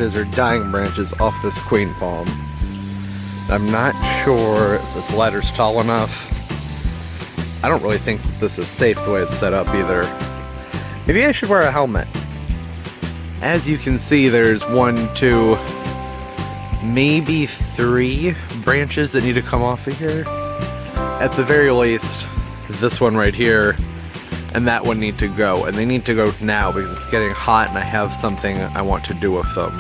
branches or dying branches off this queen palm. I'm not sure if this ladder's tall enough. I don't really think that this is safe the way it's set up either. Maybe I should wear a helmet. As you can see, there's 1, 2, maybe 3 branches that need to come off of here. At the very least, this one right here and that one need to go. And they need to go now because it's getting hot and I have something I want to do with them.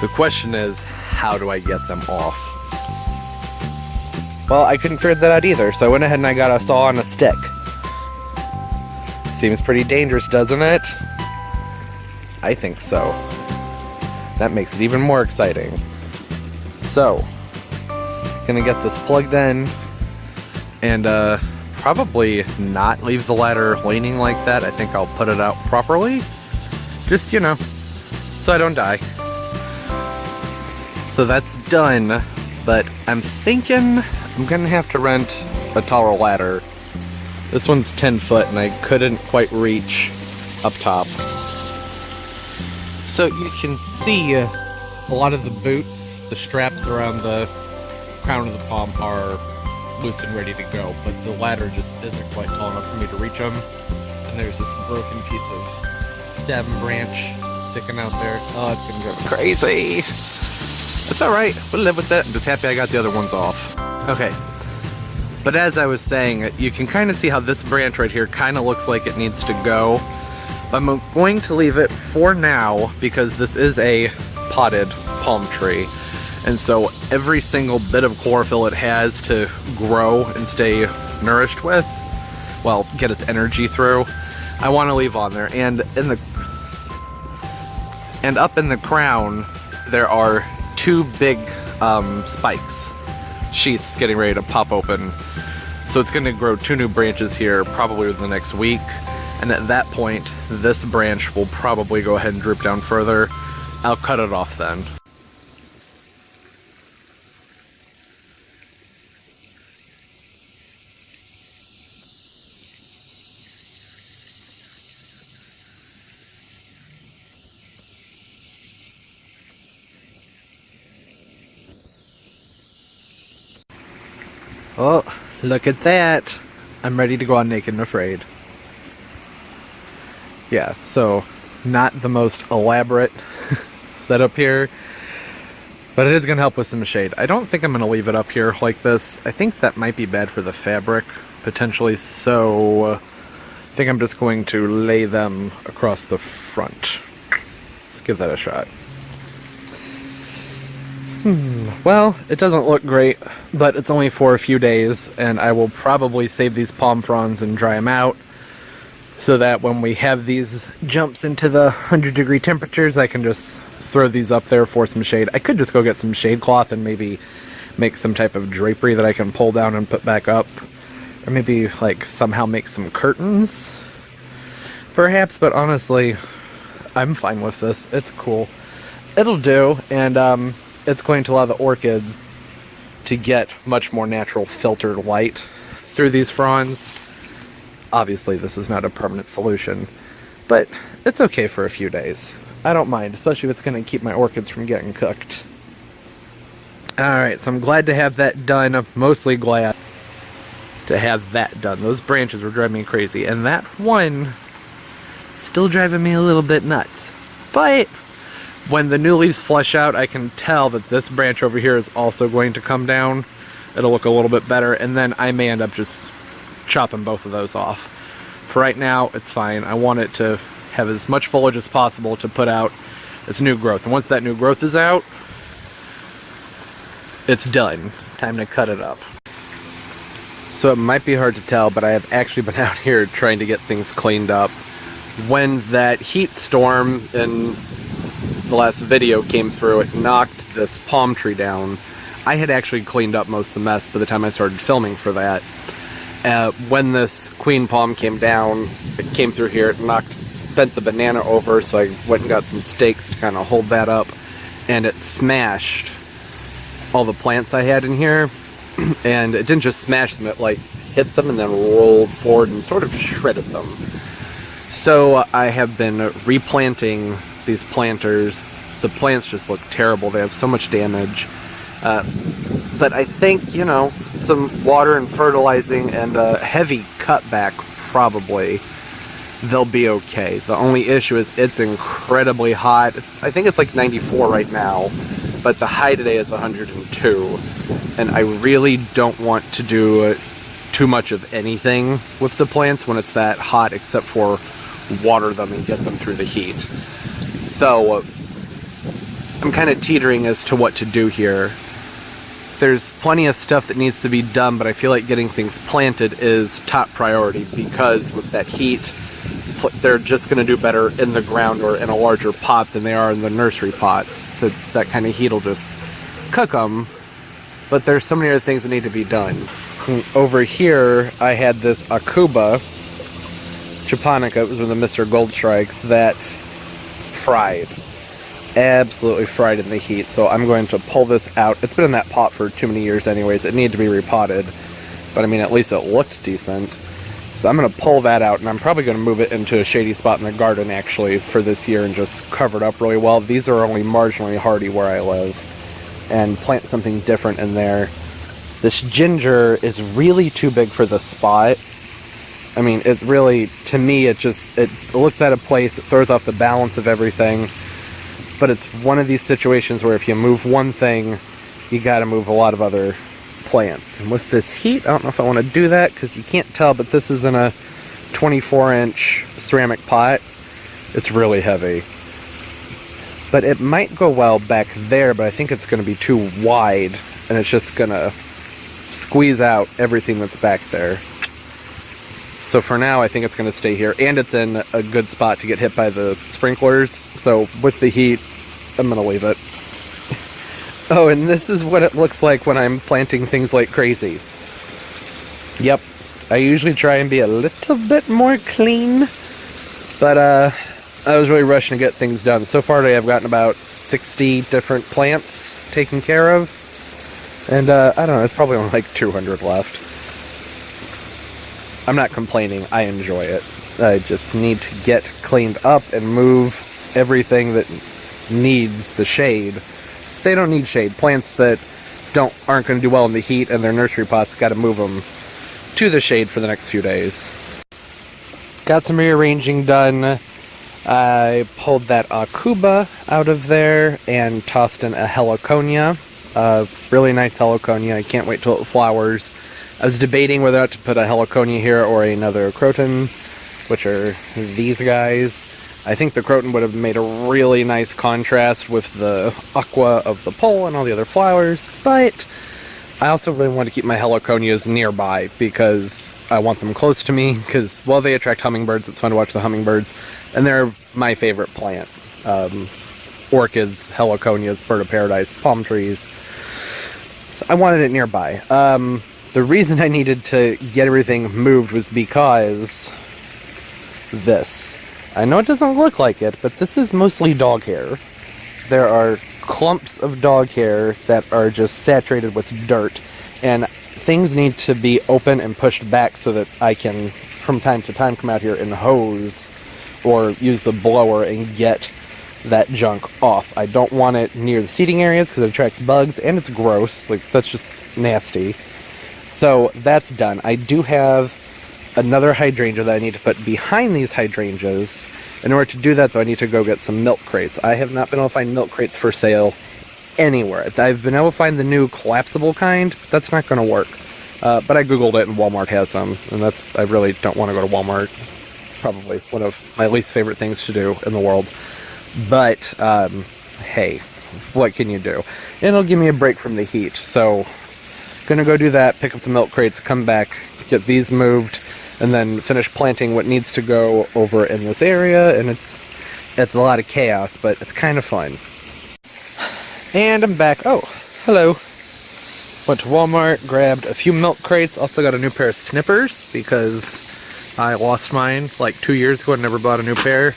The question is, how do I get them off? Well, I couldn't figure that out either, so I went ahead and I got a saw and a stick. Seems pretty dangerous, doesn't it? I think so. That makes it even more exciting. So, gonna get this plugged in and probably not leave the ladder leaning like that. I think I'll put it out properly. Just, you know, so I don't die. So that's done, but I'm thinking I'm gonna have to rent a taller ladder. This one's 10 foot and I couldn't quite reach up top. So you can see a lot of the boots, the straps around the crown of the palm are loose and ready to go, but the ladder just isn't quite tall enough for me to reach them. And there's this broken piece of stem branch sticking out there. Oh, it's gonna go crazy. It's alright, we'll live with it. I'm just happy I got the other ones off. Okay, but as I was saying, you can kind of see how this branch right here kind of looks like it needs to go. I'm going to leave it for now because this is a potted palm tree. And so every single bit of chlorophyll it has to grow and stay nourished with, well, get its energy through, I want to leave on there. And up in the crown, there are 2 big spikes, sheaths getting ready to pop open. So it's going to grow 2 new branches here probably within the next week. And at that point, this branch will probably go ahead and droop down further. I'll cut it off then. Oh, look at that. I'm ready to go on Naked and Afraid. Yeah, so not the most elaborate setup here, but it is going to help with some shade. I don't think I'm going to leave it up here like this. I think that might be bad for the fabric, potentially, so I think I'm just going to lay them across the front. Let's give that a shot. Well, it doesn't look great, but it's only for a few days, and I will probably save these palm fronds and dry them out, so that when we have these jumps into the 100-degree temperatures, I can just throw these up there for some shade. I could just go get some shade cloth and maybe make some type of drapery that I can pull down and put back up. Or maybe, like, somehow make some curtains, perhaps, but honestly, I'm fine with this. It's cool. It'll do, and it's going to allow the orchids to get much more natural filtered light through these fronds. Obviously, this is not a permanent solution, but it's okay for a few days. I don't mind, especially if it's going to keep my orchids from getting cooked. Alright, so I'm glad to have that done. I'm mostly glad to have that done. Those branches were driving me crazy, and that one still driving me a little bit nuts. But when the new leaves flush out, I can tell that this branch over here is also going to come down. It'll look a little bit better, and then I may end up just chopping both of those off. For right now, it's fine. I want it to have as much foliage as possible to put out its new growth. And once that new growth is out, it's done. Time to cut it up. So it might be hard to tell, but I have actually been out here trying to get things cleaned up. When that heat storm in the last video came through, it knocked this palm tree down. I had actually cleaned up most of the mess by the time I started filming for that. When this queen palm came down, it came through here, it bent the banana over, so I went and got some stakes to kind of hold that up, and it smashed all the plants I had in here. And it didn't just smash them, it like hit them and then rolled forward and sort of shredded them. So I have been replanting these planters the plants just look terrible. They have so much damage. But I think, you know, some water and fertilizing and a heavy cutback, probably, they'll be okay. The only issue is it's incredibly hot. I think it's like 94 right now, but the high today is 102. And I really don't want to do too much of anything with the plants when it's that hot, except for water them and get them through the heat. So I'm kind of teetering as to what to do here. There's plenty of stuff that needs to be done, but I feel like getting things planted is top priority, because with that heat, they're just going to do better in the ground or in a larger pot than they are in the nursery pots. That kind of heat will just cook them. But there's so many other things that need to be done. Over here, I had this Akuba japonica. It was one of the Mr. Gold Strikes that fried. Absolutely fried in the heat. So I'm going to pull this out. It's been in that pot for too many years anyways. It needed to be repotted. But I mean, at least it looked decent. So I'm going to pull that out, and I'm probably going to move it into a shady spot in the garden, actually, for this year, and just cover it up really well. These are only marginally hardy where I live, and plant something different in there. This ginger is really too big for the spot. I mean, it really, to me, it looks out of place. It throws off the balance of everything. But it's one of these situations where if you move one thing, you got to move a lot of other plants. And with this heat, I don't know if I want to do that, because you can't tell, but this is in a 24-inch ceramic pot. It's really heavy. But it might go well back there, but I think it's going to be too wide, and it's just going to squeeze out everything that's back there. So for now, I think it's going to stay here, and it's in a good spot to get hit by the sprinklers. So with the heat, I'm going to leave it. Oh, and this is what it looks like when I'm planting things like crazy. Yep, I usually try and be a little bit more clean, but I was really rushing to get things done. So far today, I've gotten about 60 different plants taken care of, and I don't know, there's probably only like 200 left. I'm not complaining, I enjoy it. I just need to get cleaned up and move everything that needs the shade. They don't need shade. Plants that aren't going to do well in the heat and their nursery pots, got to move them to the shade for the next few days. Got some rearranging done. I pulled that Akuba out of there and tossed in a heliconia. Really nice heliconia. I can't wait till it flowers. I was debating whether or not to put a heliconia here or another croton, which are these guys. I think the croton would have made a really nice contrast with the aqua of the pole and all the other flowers, but I also really want to keep my heliconias nearby because I want them close to me, because while they attract hummingbirds, it's fun to watch the hummingbirds, and they're my favorite plant. Orchids, heliconias, bird of paradise, palm trees. So I wanted it nearby. The reason I needed to get everything moved was because this. I know it doesn't look like it, but this is mostly dog hair. There are clumps of dog hair that are just saturated with dirt, and things need to be open and pushed back so that I can, from time to time, come out here and hose or use the blower and get that junk off. I don't want it near the seating areas because it attracts bugs, and it's gross. Like, that's just nasty. So that's done. I do have another hydrangea that I need to put behind these hydrangeas. In order to do that, though, I need to go get some milk crates. I have not been able to find milk crates for sale anywhere. I've been able to find the new collapsible kind, but that's not going to work. But I googled it, and Walmart has some, and I really don't want to go to Walmart. Probably one of my least favorite things to do in the world. But, hey, what can you do? It'll give me a break from the heat, so gonna go do that, pick up the milk crates, come back, get these moved, and then finish planting what needs to go over in this area. And it's a lot of chaos, but it's kind of fun. And I'm back. Oh, hello. Went to Walmart, grabbed a few milk crates, also got a new pair of snippers because I lost mine like 2 years ago and never bought a new pair.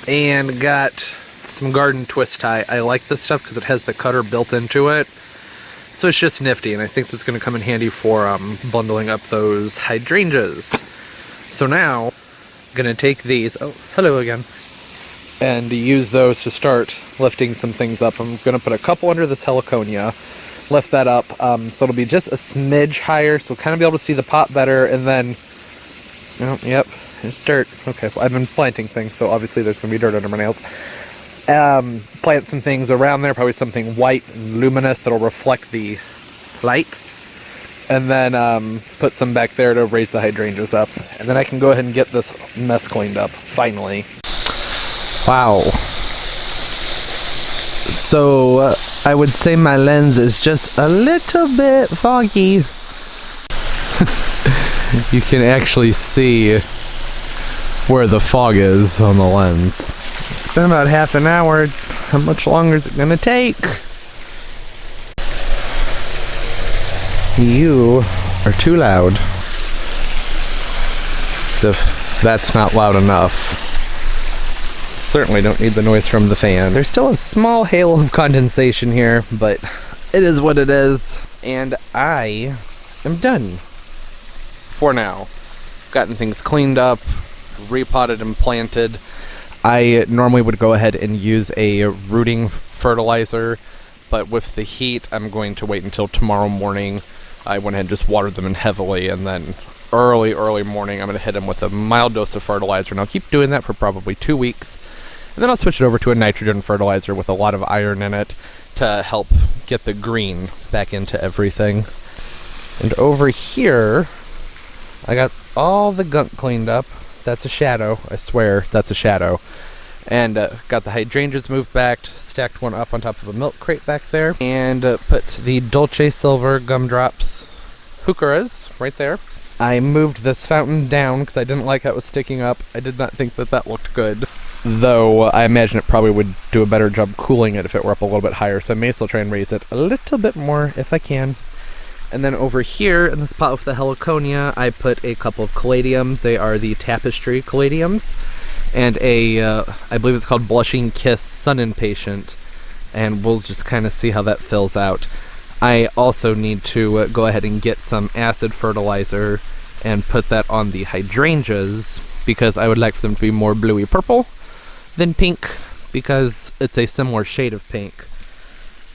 And got some garden twist tie. I like this stuff because it has the cutter built into it. So it's just nifty, and I think this is going to come in handy for bundling up those hydrangeas. So now, I'm going to take these, oh, hello again. and use those to start lifting some things up. I'm going to put a couple under this heliconia, lift that up, so it'll be just a smidge higher, so kind of be able to see the pot better, and then, oh, yep, it's dirt. Okay, well, I've been planting things, so obviously there's going to be dirt under my nails. Plant some things around there, probably something white and luminous that'll reflect the light, and then put some back there to raise the hydrangeas up, and then I can go ahead and get this mess cleaned up, finally. Wow. So, I would say my lens is just a little bit foggy. You can actually see where the fog is on the lens. It's been about half an hour. How much longer is it gonna take? You are too loud. That's not loud enough. Certainly don't need the noise from the fan. There's still a small halo of condensation here, but it is what it is. And I am done. For now. Gotten things cleaned up, repotted and planted. I normally would go ahead and use a rooting fertilizer, but with the heat, I'm going to wait until tomorrow morning. I went ahead and just watered them in heavily, and then early morning, I'm going to hit them with a mild dose of fertilizer, and I'll keep doing that for probably 2 weeks. And then I'll switch it over to a nitrogen fertilizer with a lot of iron in it to help get the green back into everything. And over here, I got all the gunk cleaned up. That's a shadow, I swear, that's a shadow. And got the hydrangeas moved back, stacked one up on top of a milk crate back there, and put the Dolce Silver gumdrops heucheras right there. I moved this fountain down because I didn't like how it was sticking up. I did not think that that looked good, though I imagine it probably would do a better job cooling it if it were up a little bit higher, so I may still try and raise it a little bit more if I can. And then over here in this pot with the heliconia, I put a couple of caladiums. They are the tapestry caladiums, and I believe it's called Blushing Kiss Sun Impatient, and we'll just kind of see how that fills out. I also need to go ahead and get some acid fertilizer and put that on the hydrangeas, because I would like for them to be more bluey purple than pink, because it's a similar shade of pink.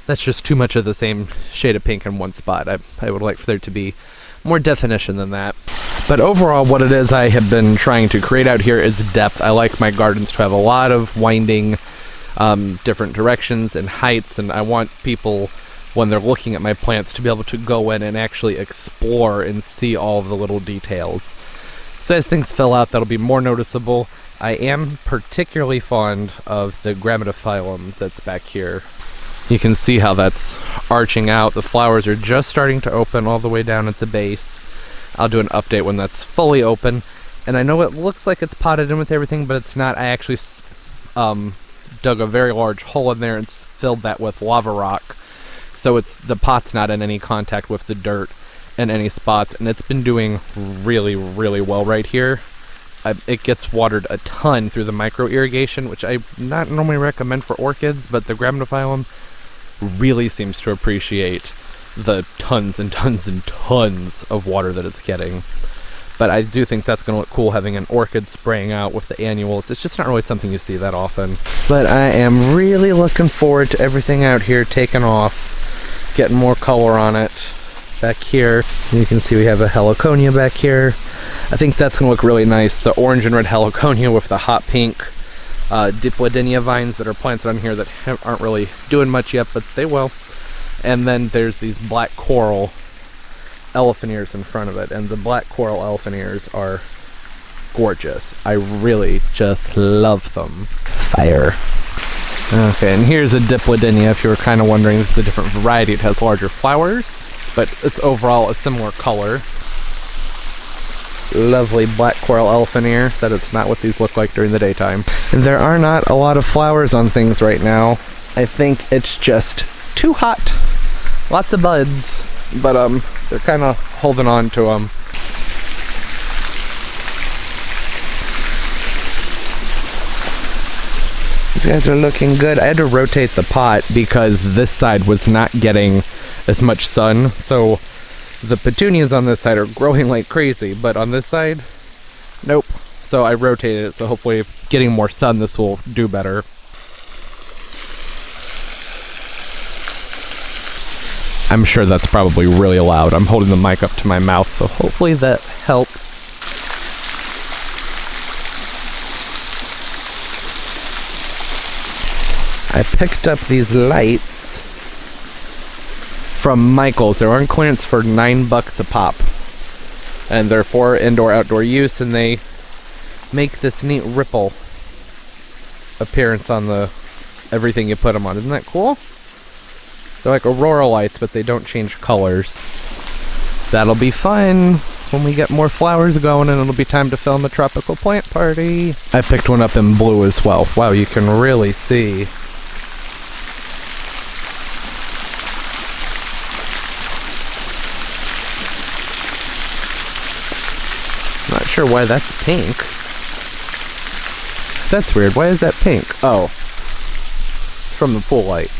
That's just too much of the same shade of pink in one spot. I would like for there to be more definition than that. But overall, what it is I have been trying to create out here is depth. I like my gardens to have a lot of winding, different directions and heights, and I want people, when they're looking at my plants, to be able to go in and actually explore and see all of the little details. So as things fill out, that'll be more noticeable. I am particularly fond of the Grammatophyllum that's back here. You can see how that's arching out. The flowers are just starting to open all the way down at the base. I'll do an update when that's fully open. And I know it looks like it's potted in with everything, but it's not. I actually dug a very large hole in there and filled that with lava rock. So the pot's not in any contact with the dirt in any spots, and it's been doing really, really well right here. It gets watered a ton through the micro irrigation, which I not normally recommend for orchids, but the Grammatophyllum really seems to appreciate the tons and tons and tons of water that it's getting. But I do think that's going to look cool, having an orchid spraying out with the annuals. It's just not really something you see that often. But I am really looking forward to everything out here taking off, getting more color on it. Back here, you can see we have a heliconia back here. I think that's going to look really nice. The orange and red heliconia with the hot pink diploidinea vines that are planted on here that aren't really doing much yet, but they will. And then there's these black coral elephant ears in front of it, and the black coral elephant ears are gorgeous. I really just love them. Fire. Okay, and here's a diploidinea. If you were kind of wondering, this is a different variety. It has larger flowers, but it's overall a similar color. Lovely black coral elephant ear. That is not what these look like during the daytime. And there are not a lot of flowers on things right now. I think it's just too hot. Lots of buds, but they're kind of holding on to them. These guys are looking good. I had to rotate the pot because this side was not getting as much sun, so the petunias on this side are growing like crazy, but on this side, nope. So I rotated it, so hopefully getting more sun, this will do better. I'm sure that's probably really loud. I'm holding the mic up to my mouth, so hopefully that helps. I picked up these lights from Michael's. They were on clearance for $9 a pop. And they're for indoor-outdoor use, and they make this neat ripple appearance on the everything you put them on. Isn't that cool? They're like aurora lights, but they don't change colors. That'll be fun when we get more flowers going, and it'll be time to film a tropical plant party. I picked one up in blue as well. Wow, you can really see. Not sure why that's pink. That's weird. Why is that pink? Oh. It's from the pool light.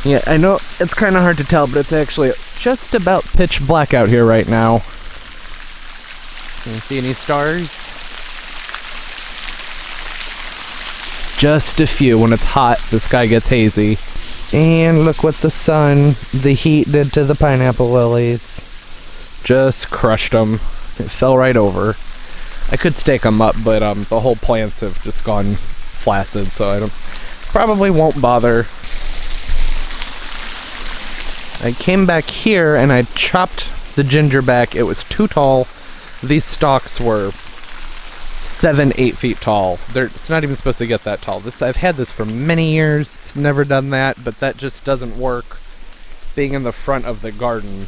Yeah, I know it's kind of hard to tell, but it's actually just about pitch black out here right now. Can you see any stars? Just a few. When it's hot, the sky gets hazy. And look what the sun, the heat did to the pineapple lilies. Just crushed them. It fell right over. I could stake them up, but the whole plants have just gone flaccid, so I probably won't bother. I came back here and I chopped the ginger back. It was too tall. These stalks were 7-8 feet tall. It's not even supposed to get that tall. I've had this for many years. It's never done that, but that just doesn't work. Being in the front of the garden,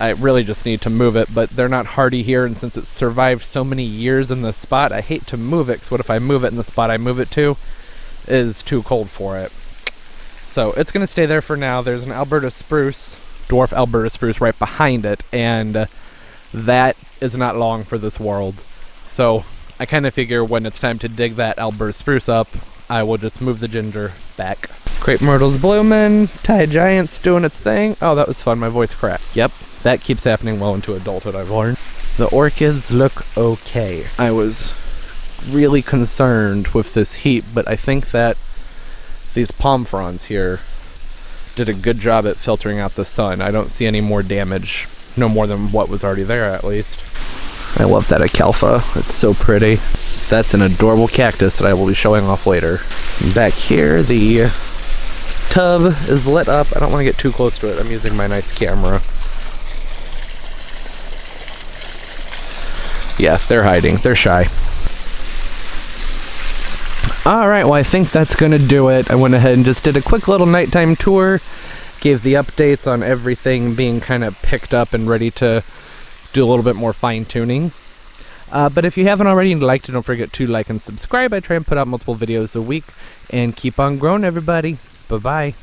I really just need to move it, but they're not hardy here, and since it's survived so many years in this spot, I hate to move it, because what if I move it and the spot I move it to is too cold for it? So it's going to stay there for now. There's an Alberta spruce, dwarf Alberta spruce right behind it, and that is not long for this world. So I kind of figure when it's time to dig that Alberta spruce up, I will just move the ginger back. Crepe myrtle's blooming, Thai giant's doing its thing. Oh, that was fun, my voice cracked. Yep, that keeps happening well into adulthood, I've learned. The orchids look okay. I was really concerned with this heat, but I think that these palm fronds here did a good job at filtering out the sun. I don't see any more damage, no more than what was already there at least. I love that alfalfa, it's so pretty. That's an adorable cactus that I will be showing off later. Back here, the tub is lit up. I don't want to get too close to it. I'm using my nice camera. Yeah, they're hiding. They're shy. Alright, well I think that's going to do it. I went ahead and just did a quick little nighttime tour. Gave the updates on everything being kind of picked up and ready to do a little bit more fine-tuning. But if you haven't already and liked it, don't forget to like and subscribe. I try and put out multiple videos a week. And keep on growing, everybody. Bye-bye.